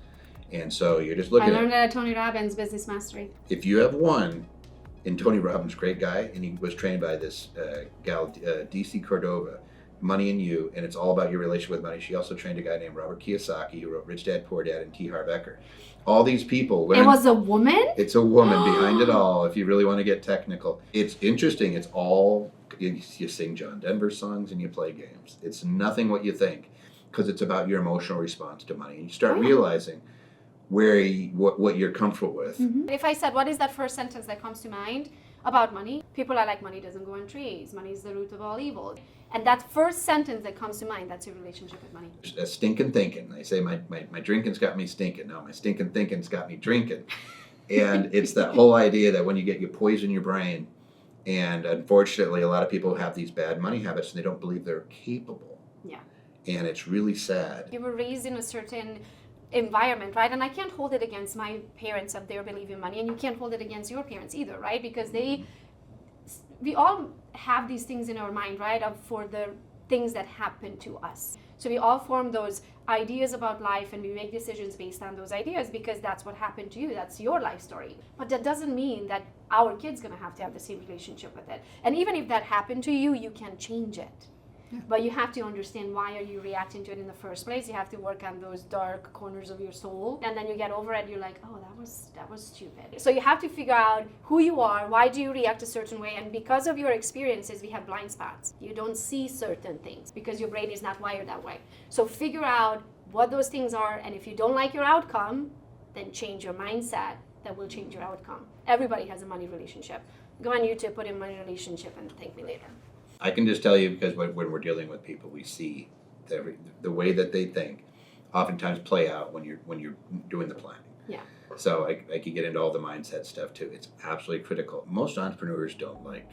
D: And so you're just looking at...
C: I learned that at Tony Robbins' Business Mastery.
D: If you have one, and Tony Robbins, great guy, and he was trained by this gal, DC Cordova, Money and You, and it's all about your relationship with money. She also trained a guy named Robert Kiyosaki, who wrote Rich Dad, Poor Dad, and T. Harv Eker. All these people...
C: It was a woman?
D: It's a woman behind it all, if you really want to get technical. It's interesting. It's all... You sing John Denver songs and you play games. It's nothing what you think, because it's about your emotional response to money. And you start realizing what you're comfortable with.
C: Mm-hmm. If I said, what is that first sentence that comes to mind about money? People are like, money doesn't grow on trees. Money is the root of all evil. And that first sentence that comes to mind, that's your relationship with money.
D: Stinking thinking. They say my drinking's got me stinking. No, my stinking thinking's got me drinking. And it's that whole idea that when you poison your brain, and unfortunately a lot of people have these bad money habits and they don't believe they're capable. Yeah. And it's really sad.
C: You were raised in a certain environment, right? And I can't hold it against my parents of their belief in money, and you can't hold it against your parents either, right? Because we all have these things in our mind, right, for the things that happen to us. So we all form those ideas about life, and we make decisions based on those ideas because that's what happened to you. That's your life story. But that doesn't mean that our kid's going to have the same relationship with it. And even if that happened to you, you can change it. Yeah. But you have to understand, why are you reacting to it in the first place? You have to work on those dark corners of your soul, and then you get over it. You're like, oh, that was stupid. So you have to figure out who you are. Why do you react a certain way? And because of your experiences, we have blind spots. You don't see certain things because your brain is not wired that way. So figure out what those things are, and if you don't like your outcome, then change your mindset. That will change your outcome. Everybody has a money relationship. Go on YouTube, put in money relationship, and thank me later.
F: I can just tell you because when we're dealing with people, we see the way that they think oftentimes play out when you're doing the planning.
C: Yeah.
F: So I could get into all the mindset stuff too. It's absolutely critical. Most entrepreneurs don't like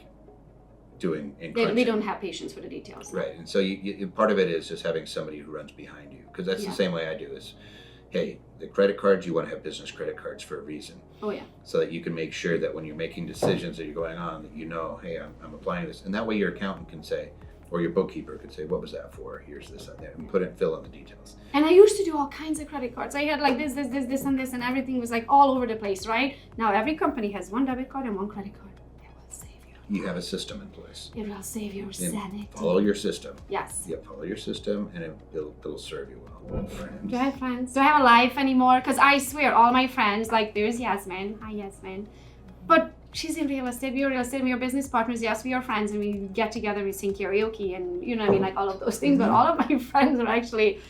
F: doing and
C: They don't have patience for the details.
F: Right, and so you part of it is just having somebody who runs behind you, because that's the same way I do is, hey, the credit cards, you want to have business credit cards for a reason.
C: Oh yeah.
F: So that you can make sure that when you're making decisions that you're going on, that you know, hey, I'm applying this, and that way your accountant can say, or your bookkeeper could say, what was that for? Here's this and that, and fill in the details.
C: And I used to do all kinds of credit cards. I had like this, and this, and everything was like all over the place, right? Now every company has one debit card and one credit card. It will save you.
F: You have a system in place.
C: It will save your sanity.
F: Follow your system.
C: Yes.
F: Yeah, follow your system, and it'll serve you well. Friends.
C: Do I have friends? Do I have a life anymore? Because I swear, all my friends, like there's Yasmin. Hi, Yasmin. But she's in real estate. We're real estate. We're business partners. Yes, we are friends, and we get together. We sing karaoke, and you know what I mean, like all of those things. But all of my friends are actually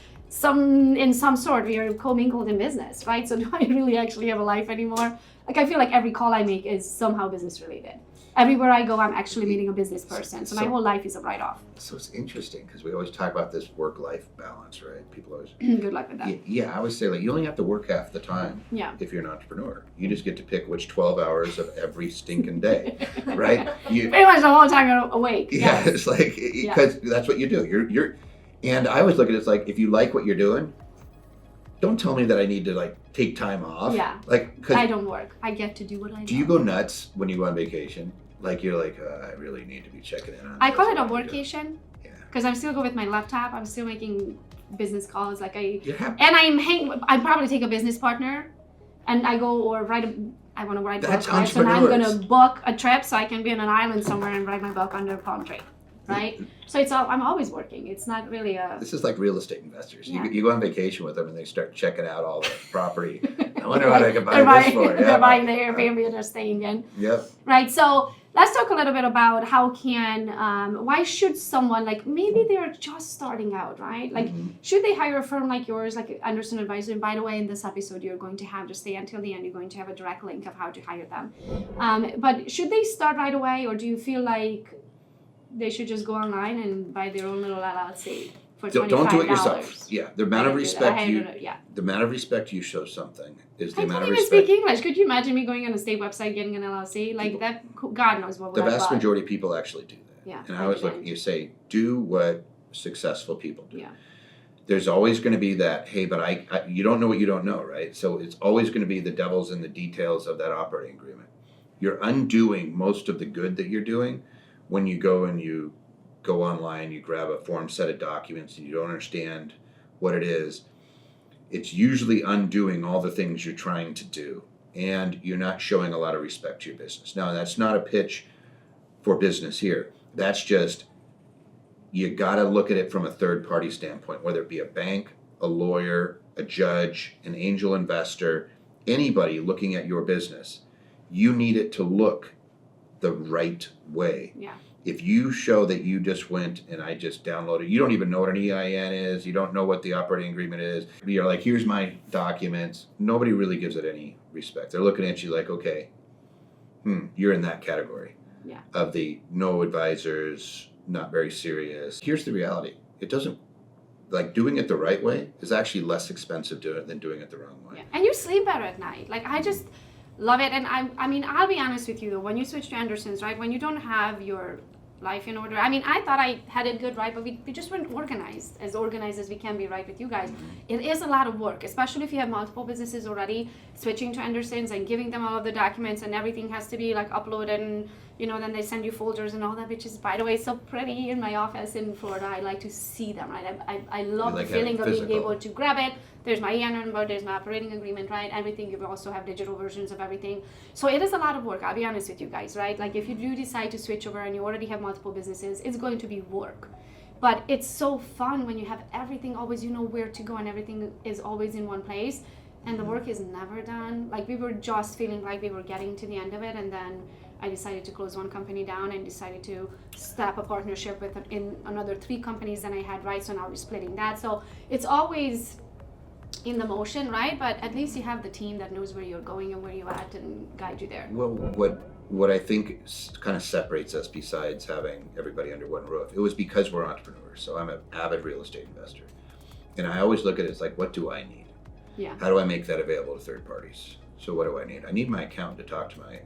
C: in some sort. We are commingled in business, right? So do I really actually have a life anymore? Like I feel like every call I make is somehow business related. Everywhere I go, I'm actually meeting a business person. So my whole life is a write-off.
F: So it's interesting because we always talk about this work-life balance, right? People always.
C: Good luck with that.
F: Yeah, I always say like you only have to work half the time.
C: Yeah.
F: If you're an entrepreneur, you just get to pick which 12 hours of every stinking day, right?
C: Pretty much the whole time you're awake.
F: Yeah, it's like because that's what you do. You're, and I always look at it as like if you like what you're doing, don't tell me that I need to like take time off.
C: Yeah.
F: Like, cause
C: I don't work. I get to do what I do.
F: Do you go nuts when you go on vacation? Like you're like, I really need to be checking in on.
C: I call it a workation.
F: Yeah.
C: Because I'm still go with my laptop. I'm still making business calls. Like
F: Yeah.
C: and I probably take a business partner, and I go or I want to write a
F: That's
C: book. Right? So now I'm
F: entrepreneurs.
C: gonna book a trip so I can be on an island somewhere and write my book under a palm tree. Right? So I'm always working. It's not really a.
F: This is like real estate investors.
C: Yeah.
F: You go on vacation with them and they start checking out all the property. I wonder what I could buy this for. Yeah.
C: They're buying the Airbnb they're staying in.
F: Yep.
C: Right. So let's talk a little bit about why should someone, like maybe they're just starting out, right? Like, should they hire a firm like yours, like Anderson Advisor? And by the way, in this episode, you're going to have to stay until the end. You're going to have a direct link of how to hire them. But should they start right away, or do you feel like they should just go online and buy their own little LLC for $25?
F: Don't do it yourself. Yeah, the amount of respect
C: the
F: amount of respect you show something is the
C: I
F: amount
C: can't
F: of
C: even
F: respect.
C: speak English. Could you imagine me going on a state website, getting an LLC? Like that, God knows what would
F: The
C: I
F: vast
C: buy.
F: majority of people actually do that.
C: Yeah,
F: And I always look at you say, do what successful people do.
C: Yeah.
F: There's always going to be that, hey, but I you don't know what you don't know, right? So it's always going to be the devil's in the details of that operating agreement. You're undoing most of the good that you're doing when you go and you go online, you grab a form set of documents and you don't understand what it is. It's usually undoing all the things you're trying to do, and you're not showing a lot of respect to your business. Now, that's not a pitch for business here. That's just, you got to look at it from a third party standpoint, whether it be a bank, a lawyer, a judge, an angel investor, anybody looking at your business. You need it to look the right way.
C: Yeah.
F: If you show that you just went and I just downloaded, you don't even know what an EIN is, you don't know what the operating agreement is, you're like, here's my documents, nobody really gives it any respect. They're looking at you like, okay, you're in that category of the no advisors, not very serious. Here's the reality. It doesn't, like doing it the right way is actually less expensive than doing it the wrong way.
C: Yeah. And you sleep better at night. Like I just love it. And I mean, I'll be honest with you though, when you switch to Anderson's, right, when you don't have your life in order, I mean, I thought I had it good, right, but we just weren't organized as we can be, right, with you guys. It is a lot of work, especially if you have multiple businesses already. Switching to Anderson's and giving them all of the documents and everything has to be like uploaded, and you know, then they send you folders and all that, which is, by the way, so pretty in my office in Florida. I like to see them, right? I love the feeling of being able to grab it. There's my EIN number, there's my operating agreement, right? Everything. You also have digital versions of everything. So it is a lot of work, I'll be honest with you guys, right? Like if you do decide to switch over and you already have multiple businesses, it's going to be work. But it's so fun when you have everything always, you know where to go, and everything is always in one place. And the work is never done. Like we were just feeling like we were getting to the end of it, and then I decided to close one company down and decided to start a partnership with in another 3 companies than I had, right? So now we're splitting that. So it's always in the motion, right? But at least you have the team that knows where you're going and where you're at and guide you there.
F: Well, what I think kind of separates us, besides having everybody under one roof, it was because we're entrepreneurs. So I'm an avid real estate investor, and I always look at it as like, what do I need?
C: Yeah.
F: How do I make that available to third parties? So what do I need? I need my accountant to talk to my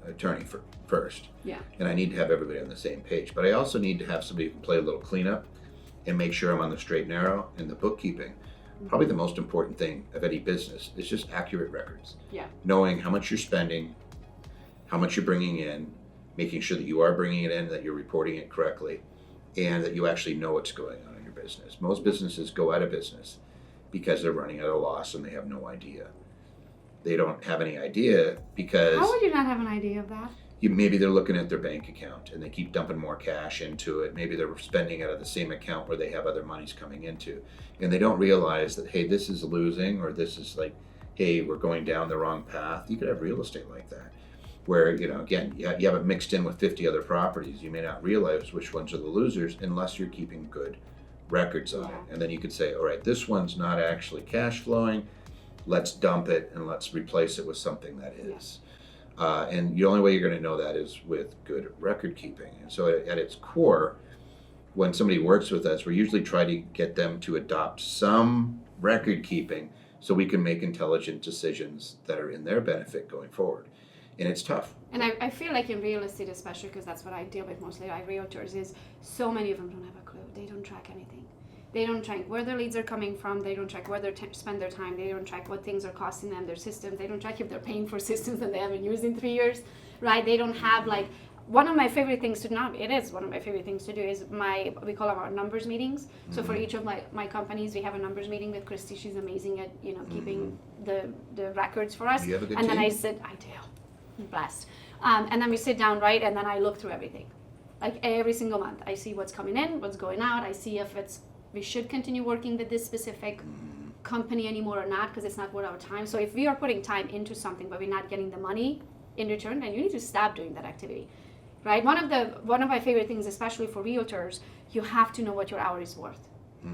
F: attorney first.
C: Yeah.
F: And I need to have everybody on the same page. But I also need to have somebody who can play a little cleanup and make sure I'm on the straight and narrow. And the bookkeeping, probably the most important thing of any business, is just accurate records.
C: Yeah.
F: Knowing how much you're spending, how much you're bringing in, making sure that you are bringing it in, that you're reporting it correctly, and that you actually know what's going on in your business. Most businesses go out of business because they're running at a loss and they have no idea. They don't have any idea because
C: How would you not have an idea of that?
F: maybe they're looking at their bank account and they keep dumping more cash into it. Maybe they're spending out of the same account where they have other monies coming into. And they don't realize that, hey, this is losing, or this is like, hey, we're going down the wrong path. You could have real estate like that, where, again, you have it mixed in with 50 other properties. You may not realize which ones are the losers unless you're keeping good records on it. And then you could say, all right, this one's not actually cash flowing. Let's dump it and let's replace it with something that is. And the only way you're going to know that is with good record keeping. And so at its core, when somebody works with us, we usually try to get them to adopt some record keeping so we can make intelligent decisions that are in their benefit going forward. And it's tough.
C: And I feel like in real estate, especially because that's what I deal with mostly, like realtors, is so many of them don't have a clue. They don't track anything. They don't track where their leads are coming from. They don't track where they spend their time. They don't track what things are costing them, their systems. They don't track if they're paying for systems that they haven't used in 3 years, right? They don't have like, one of my favorite things to do, it is one of my favorite things to do, is we call them our numbers meetings. So for each of my companies, we have a numbers meeting with Christy. She's amazing at, keeping the records for us.
F: Do you have a good
C: and
F: team?
C: Then I do. Blessed. And then we sit down, right? And then I look through everything. Like every single month, I see what's coming in, what's going out. I see if we should continue working with this specific company anymore or not, because it's not worth our time. So if we are putting time into something but we're not getting the money in return, then you need to stop doing that activity, right? One of my favorite things, especially for realtors, you have to know what your hour is worth.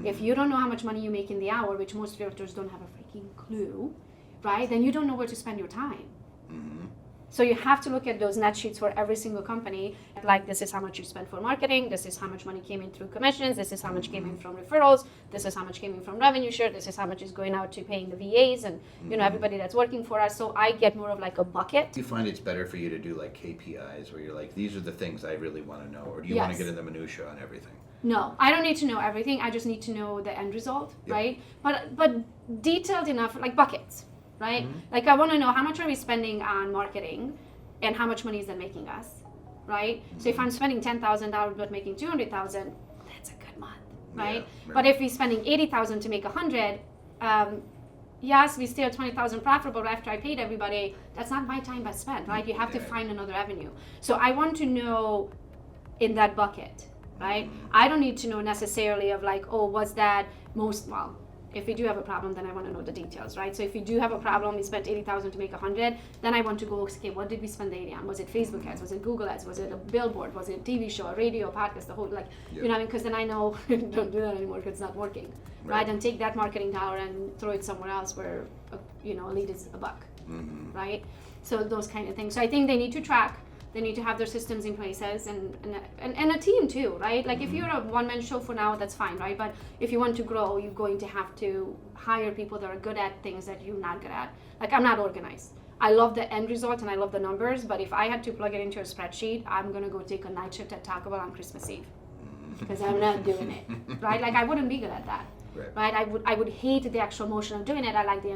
C: If you don't know how much money you make in the hour, which most realtors don't have a freaking clue, right? Then you don't know where to spend your time. So you have to look at those net sheets for every single company. Like, this is how much you spent for marketing. This is how much money came in through commissions. This is how much came in from referrals. This is how much came in from revenue share. This is how much is going out to paying the VAs and everybody that's working for us. So I get more of like a bucket.
F: Do you find it's better for you to do like KPIs where you're like, these are the things I really want to know, or do you want to get in the minutia on everything?
C: No, I don't need to know everything. I just need to know the end result, right? But detailed enough, like buckets. Right? Like, I want to know how much are we spending on marketing and how much money is that making us, right? So if I'm spending $10,000 but making $200,000, that's a good month, right? But if we're spending $80,000 to make $100, yes, we still 20,000 profitable after I paid everybody. That's not my time but spent, right? You have to find another avenue. So I want to know in that bucket, right? I don't need to know necessarily of like, oh, was that if we do have a problem, then I want to know the details, right? So if we do have a problem, we spent $80,000 to make 100, then I want to go, okay, what did we spend the 80 on? Was it Facebook ads? Was it Google ads? Was it a billboard? Was it a TV show, a radio, podcast, the whole, because then I know, don't do that anymore because it's not working, right? And take that marketing dollar and throw it somewhere else where, a lead is $1, right? So those kind of things. So I think they need to track. They need to have their systems in places and a team too, right? Like if you're a one-man show for now, that's fine, right? But if you want to grow, you're going to have to hire people that are good at things that you're not good at. Like, I'm not organized. I love the end result and I love the numbers, but if I had to plug it into a spreadsheet, I'm gonna go take a night shift at Taco Bell on Christmas Eve because I'm not doing it, right? Like, I wouldn't be good at that. Right? I would hate the actual motion of doing it. I like the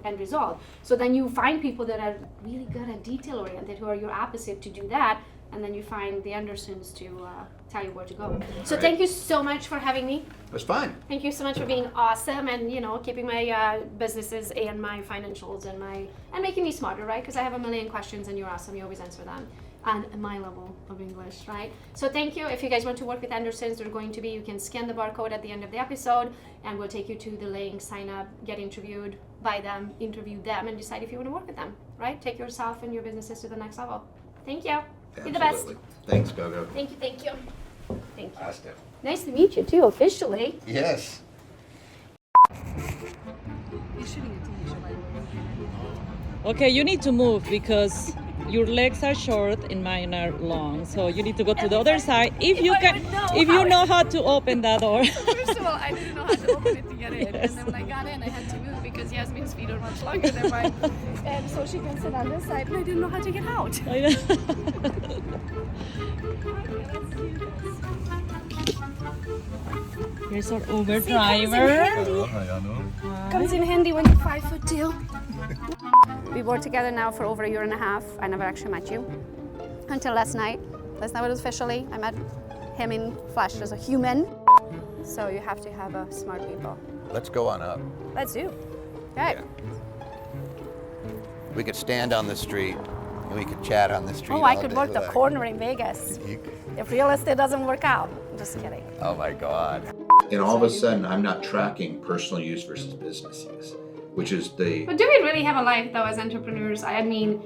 C: end result. So then you find people that are really good at detail oriented who are your opposite to do that, and then you find the Andersons to tell you where to go. So thank you so much for having me.
F: It was fun.
C: Thank you so much for being awesome and keeping my businesses and my financials and making me smarter, right? Because I have a million questions and you're awesome. You always answer them. And my level of English, right? So thank you. If you guys want to work with Andersons, they're going to be, you can scan the barcode at the end of the episode and we'll take you to the link, sign up, get interviewed by them, interview them, and decide if you want to work with them, right? Take yourself and your businesses to the next level. Thank you. Be the best.
F: Thanks, Gogo.
C: Thank you. Thank you. Thank you.
F: Asta.
C: Nice to meet you too, officially.
F: Yes.
A: Okay, you need to move because your legs are short and mine are long. So you need to go to the other side. If you know how to open that door.
C: First of all, I didn't know how to open it to get in. And then when I got in, I had to move because Yasmin's feet are much longer than mine. And so she can sit on this side, and I didn't know how to get out.
A: I know. Here's our Uber driver.
C: Comes in handy when you're 5'2". We worked together now for over a year and a half. I never actually met you until last night. Last night was officially. I met him in flesh as a human. So you have to have a smart people.
D: Let's go on up.
C: Let's do. Okay.
D: Yeah. We could stand on the street and we could chat on the street.
C: Oh, I
D: all
C: could
D: day
C: work the
D: without-
C: corner in Vegas if real estate doesn't work out. I'm just kidding.
D: Oh my God.
F: And all of a sudden, I'm not tracking personal use versus business use, which is the.
C: But do we really have a life though as entrepreneurs? I mean,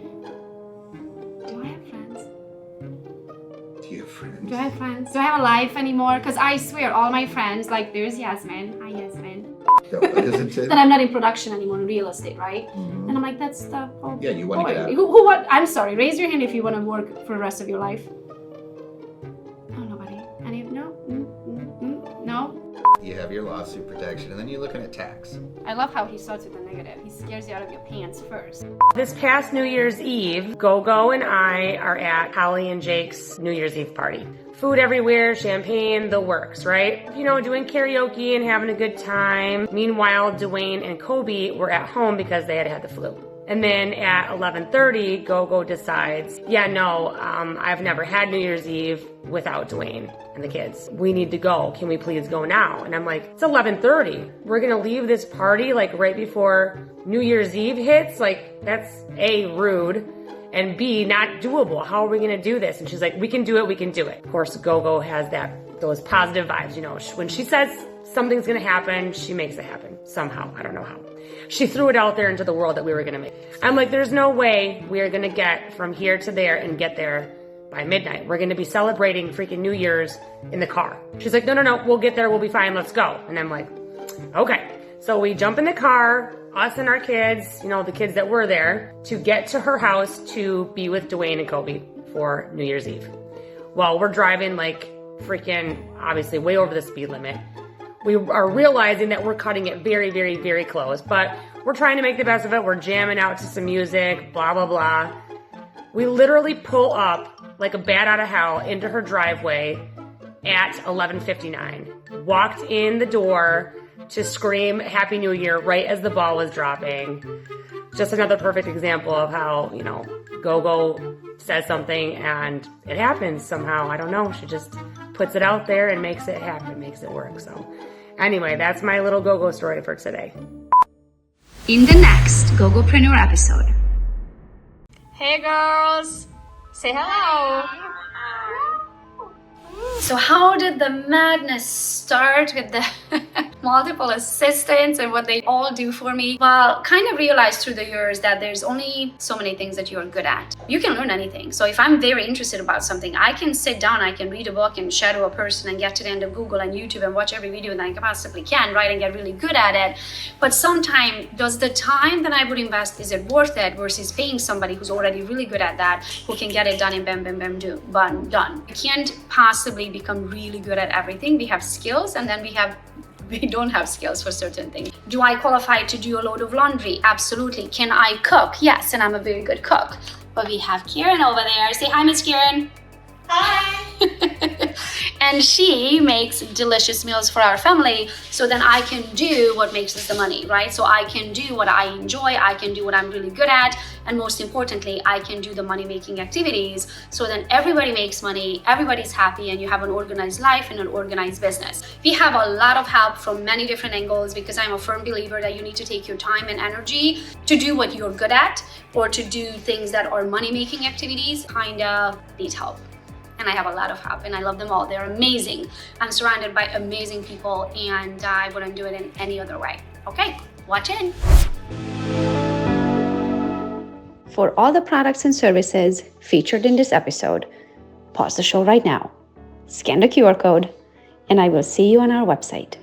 C: do I have friends?
F: Do you have friends?
C: Do I have friends? Do I have a life anymore? Because I swear, all my friends, like there's Yasmin. Hi, Yasmin.
F: No, isn't it?
C: That I'm not in production anymore in real estate, right? And I'm like, that's the whole
F: Yeah, you want to get
C: point.
F: out.
C: Who? What? I'm sorry. Raise your hand if you want to work for the rest of your life. Oh, nobody. Any? No. No.
F: You have your lawsuit protection, and then you're looking at tax.
C: I love how he starts with the negative. He scares you out of your pants first.
G: This past New Year's Eve, Gogo and I are at Holly and Jake's New Year's Eve party. Food everywhere, champagne, the works, right? You know, doing karaoke and having a good time. Meanwhile, Dwayne and Kobe were at home because they had the flu. And then at 11:30, Gogo decides, yeah, no, I've never had New Year's Eve without Dwayne and the kids. We need to go. Can we please go now? And I'm like, it's 11:30. We're gonna leave this party like right before New Year's Eve hits? Like, that's A, rude, and B, not doable. How are we gonna do this? And she's like, we can do it. Of course, Gogo has those positive vibes, you know. When she says something's gonna happen, she makes it happen. Somehow, I don't know how. She threw it out there into the world that we were gonna make. I'm like, there's no way we are gonna get from here to there and get there by midnight. We're gonna be celebrating freaking New Year's in the car. She's like, no, we'll get there, we'll be fine, let's go. And I'm like, okay. So we jump in the car, us and our kids, you know, the kids that were there, to get to her house to be with Dwayne and Kobe for New Year's Eve. Well, we're driving like freaking, obviously way over the speed limit. We are realizing that we're cutting it very, very, very close, but we're trying to make the best of it. We're jamming out to some music, blah, blah, blah. We literally pull up like a bat out of hell into her driveway at 11:59. Walked in the door to scream Happy New Year right as the ball was dropping. Just another perfect example of how, you know, Gogo says something and it happens somehow. I don't know. She just puts it out there and makes it happen, makes it work. So anyway, that's my little Gogo story for today.
B: In the next Gogopreneur episode.
C: Hey girls, say hello. So how did the madness start with the multiple assistants and what they all do for me? Well, kind of realized through the years that there's only so many things that you're good at. You can learn anything. So if I'm very interested about something, I can sit down, I can read a book and shadow a person and get to the end of Google and YouTube and watch every video that I possibly can, right, and get really good at it. But sometimes, does the time that I would invest, is it worth it versus paying somebody who's already really good at that, who can get it done and bam, bam, bam, done. You can't possibly become really good at everything. We have skills and then we don't have skills for certain things. Do I qualify to do a load of laundry? Absolutely. Can I cook? Yes, and I'm a very good cook. But we have Karen over there. Say hi, Miss Karen. Hi. And she makes delicious meals for our family, so then I can do what makes us the money, right? So I can do what I enjoy, I can do what I'm really good at, and most importantly, I can do the money-making activities, so then everybody makes money, everybody's happy, and you have an organized life and an organized business. We have a lot of help from many different angles because I'm a firm believer that you need to take your time and energy to do what you're good at or to do things that are money-making activities. Kinda need help. And I have a lot of help and I love them all. They're amazing. I'm surrounded by amazing people and I wouldn't do it in any other way. Okay, watch in.
B: For all the products and services featured in this episode, pause the show right now, scan the QR code, and I will see you on our website.